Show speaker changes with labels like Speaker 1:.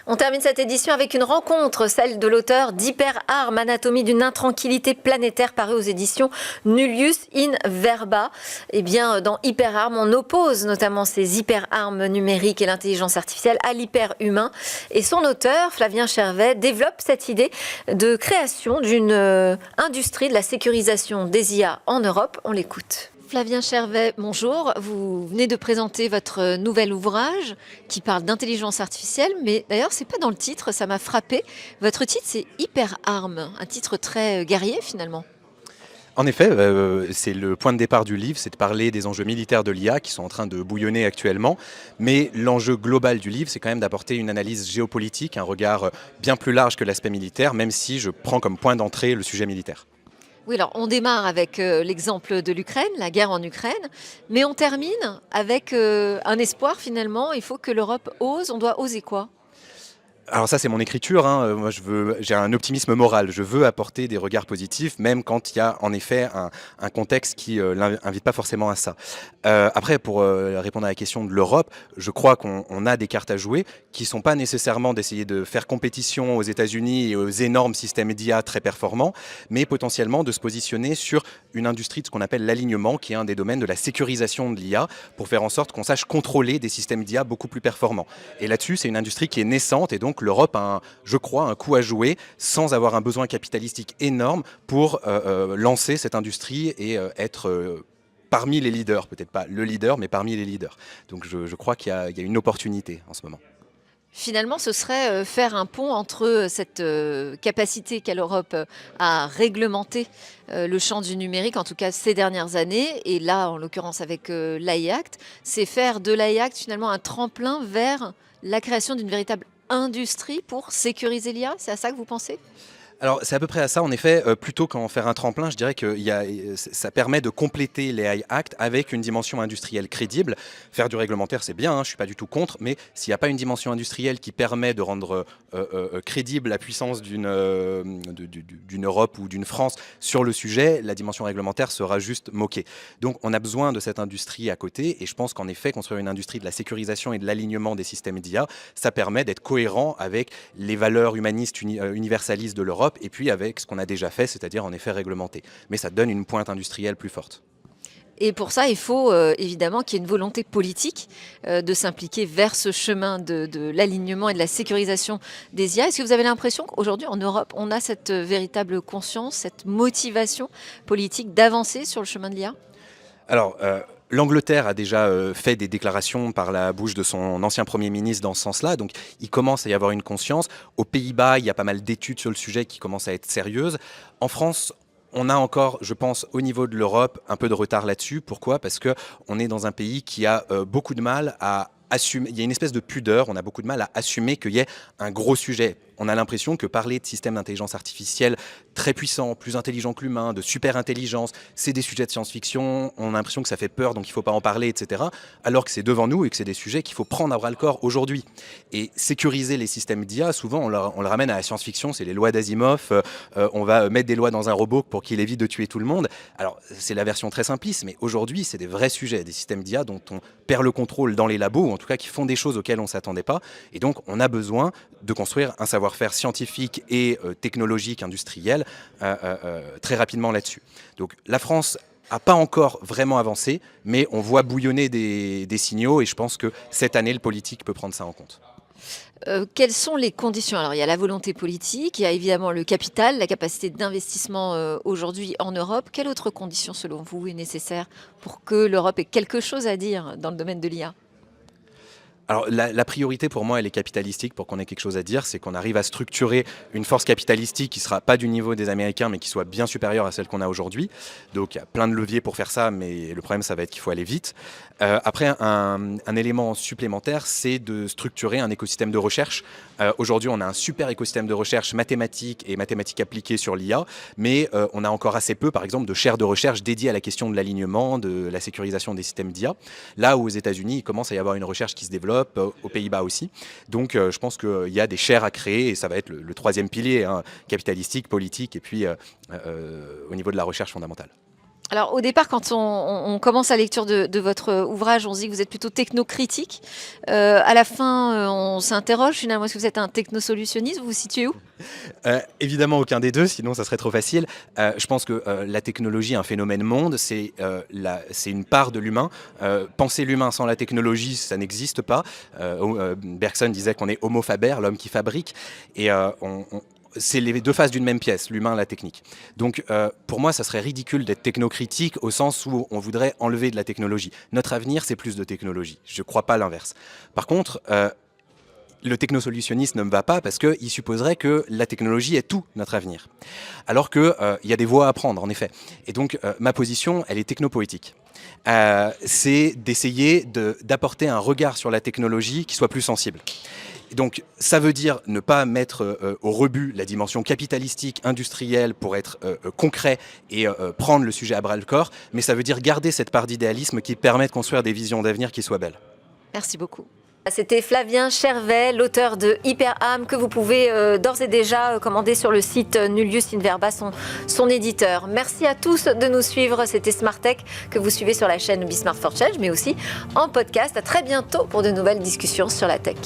Speaker 1: On termine cette édition avec une rencontre, celle de l'auteur d'Hyperarmes, Anatomie d'une intranquillité planétaire, paru aux éditions Nullius in Verba. Eh bien, dans Hyperarmes, on oppose notamment ces hyperarmes numériques et l'intelligence artificielle à l'hyperhumain. Et son auteur, Flavien Chervet, développe cette idée de création d'une industrie de la sécurisation des IA en Europe. On l'écoute. Flavien Chervet, bonjour. Vous venez de présenter votre nouvel ouvrage qui parle d'intelligence artificielle, mais d'ailleurs, c'est pas dans le titre, ça m'a frappé. Votre titre, c'est Hyperarmes, un titre très guerrier finalement.
Speaker 2: En effet, c'est le point de départ du livre, c'est de parler des enjeux militaires de l'IA qui sont en train de bouillonner actuellement. Mais l'enjeu global du livre, c'est quand même d'apporter une analyse géopolitique, un regard bien plus large que l'aspect militaire, même si je prends comme point d'entrée le sujet militaire.
Speaker 1: Oui, alors on démarre avec l'exemple de l'Ukraine, la guerre en Ukraine, mais on termine avec un espoir finalement. Il faut que l'Europe ose. On doit oser quoi ?
Speaker 2: Alors ça, c'est mon écriture, hein. Moi, j'ai un optimisme moral. Je veux apporter des regards positifs, même quand il y a en effet un contexte qui n'invite pas forcément à ça. Après, pour répondre à la question de l'Europe, je crois qu'on a des cartes à jouer qui ne sont pas nécessairement d'essayer de faire compétition aux États-Unis et aux énormes systèmes d'IA très performants, mais potentiellement de se positionner sur une industrie de ce qu'on appelle l'alignement, qui est un des domaines de la sécurisation de l'IA, pour faire en sorte qu'on sache contrôler des systèmes d'IA beaucoup plus performants. Et là-dessus, c'est une industrie qui est naissante et donc l'Europe a, je crois, un coup à jouer sans avoir un besoin capitalistique énorme pour lancer cette industrie et être parmi les leaders, peut-être pas le leader, mais parmi les leaders. Donc je crois qu'il y a une opportunité en ce moment.
Speaker 1: Finalement, ce serait faire un pont entre cette capacité qu'a l'Europe à réglementer le champ du numérique, en tout cas ces dernières années, et là, en l'occurrence avec l'AI Act, c'est faire de l'AI Act finalement un tremplin vers la création d'une véritable industrie pour sécuriser l'IA. C'est à ça que vous pensez ?
Speaker 2: Alors c'est à peu près à ça, en effet, plutôt qu'en faire un tremplin, je dirais que ça permet de compléter les AI Act avec une dimension industrielle crédible. Faire du réglementaire, c'est bien, hein, je ne suis pas du tout contre, mais s'il n'y a pas une dimension industrielle qui permet de rendre crédible la puissance d'une Europe ou d'une France sur le sujet, la dimension réglementaire sera juste moquée. Donc on a besoin de cette industrie à côté, et je pense qu'en effet, construire une industrie de la sécurisation et de l'alignement des systèmes d'IA, ça permet d'être cohérent avec les valeurs humanistes universalistes de l'Europe, et puis avec ce qu'on a déjà fait, c'est-à-dire en effet réglementé. Mais ça donne une pointe industrielle plus forte.
Speaker 1: Et pour ça, il faut évidemment qu'il y ait une volonté politique de s'impliquer vers ce chemin de l'alignement et de la sécurisation des IA. Est-ce que vous avez l'impression qu'aujourd'hui, en Europe, on a cette véritable conscience, cette motivation politique d'avancer sur le chemin de l'IA ?
Speaker 2: Alors, l'Angleterre a déjà fait des déclarations par la bouche de son ancien Premier ministre dans ce sens-là, donc il commence à y avoir une conscience. Aux Pays-Bas, il y a pas mal d'études sur le sujet qui commencent à être sérieuses. En France, on a encore, je pense, au niveau de l'Europe, un peu de retard là-dessus. Pourquoi ? Parce qu'on est dans un pays qui a beaucoup de mal à assumer. Il y a une espèce de pudeur, on a beaucoup de mal à assumer qu'il y ait un gros sujet. On a l'impression que parler de systèmes d'intelligence artificielle très puissants, plus intelligents que l'humain, de super intelligence, c'est des sujets de science-fiction, on a l'impression que ça fait peur, donc il ne faut pas en parler, etc. Alors que c'est devant nous et que c'est des sujets qu'il faut prendre à bras-le-corps aujourd'hui. Et sécuriser les systèmes d'IA, souvent on le ramène à la science-fiction, c'est les lois d'Asimov, on va mettre des lois dans un robot pour qu'il évite de tuer tout le monde. Alors c'est la version très simpliste, mais aujourd'hui c'est des vrais sujets, des systèmes d'IA dont on perd le contrôle dans les labos, ou en tout cas qui font des choses auxquelles on ne s'attendait pas. Et donc on a besoin de construire un savoir-faire scientifique et technologique, industriel, très rapidement là-dessus. Donc la France n'a pas encore vraiment avancé, mais on voit bouillonner des signaux, et je pense que cette année, le politique peut prendre ça en compte.
Speaker 1: Quelles sont les conditions ? Alors, il y a la volonté politique, il y a évidemment le capital, la capacité d'investissement aujourd'hui en Europe. Quelle autre condition, selon vous, est nécessaire pour que l'Europe ait quelque chose à dire dans le domaine de l'IA ?
Speaker 2: Alors la priorité pour moi, elle est capitalistique. Pour qu'on ait quelque chose à dire, c'est qu'on arrive à structurer une force capitalistique qui ne sera pas du niveau des Américains, mais qui soit bien supérieure à celle qu'on a aujourd'hui. Donc il y a plein de leviers pour faire ça, mais le problème, ça va être qu'il faut aller vite. Après, un élément supplémentaire, c'est de structurer un écosystème de recherche. Aujourd'hui, on a un super écosystème de recherche mathématique et mathématiques appliquées sur l'IA, mais on a encore assez peu, par exemple, de chaires de recherche dédiées à la question de l'alignement, de la sécurisation des systèmes d'IA. Là où aux États-Unis, il commence à y avoir une recherche qui se développe, aux Pays-Bas aussi. Donc je pense qu'il y a des chaires à créer, et ça va être le troisième pilier, hein, capitalistique, politique, et puis au niveau de la recherche fondamentale.
Speaker 1: Alors au départ, quand on commence la lecture de votre ouvrage, on se dit que vous êtes plutôt technocritique. À la fin, on s'interroge finalement, est-ce que vous êtes un technosolutionniste? Vous vous situez où?
Speaker 2: Évidemment, aucun des deux, sinon ça serait trop facile. Je pense que la technologie est un phénomène monde, c'est une part de l'humain. Penser l'humain sans la technologie, ça n'existe pas. Bergson disait qu'on est homo faber, l'homme qui fabrique, et c'est les deux faces d'une même pièce, l'humain et la technique. Donc pour moi, ça serait ridicule d'être technocritique au sens où on voudrait enlever de la technologie. Notre avenir, c'est plus de technologie. Je ne crois pas l'inverse. Par contre, le technosolutionniste ne me va pas parce qu'il supposerait que la technologie est tout notre avenir. Alors qu'il y a des voies à prendre, en effet. Et donc, ma position, elle est technopoétique. C'est d'essayer d'apporter un regard sur la technologie qui soit plus sensible. Donc ça veut dire ne pas mettre au rebut la dimension capitalistique, industrielle pour être concret et prendre le sujet à bras le corps, mais ça veut dire garder cette part d'idéalisme qui permet de construire des visions d'avenir qui soient belles.
Speaker 1: Merci beaucoup. C'était Flavien Chervet, l'auteur de Hyperâme, que vous pouvez d'ores et déjà commander sur le site Nullius in Verba, son éditeur. Merci à tous de nous suivre. C'était Smart Tech que vous suivez sur la chaîne Be Smart for Change, mais aussi en podcast. À très bientôt pour de nouvelles discussions sur la tech.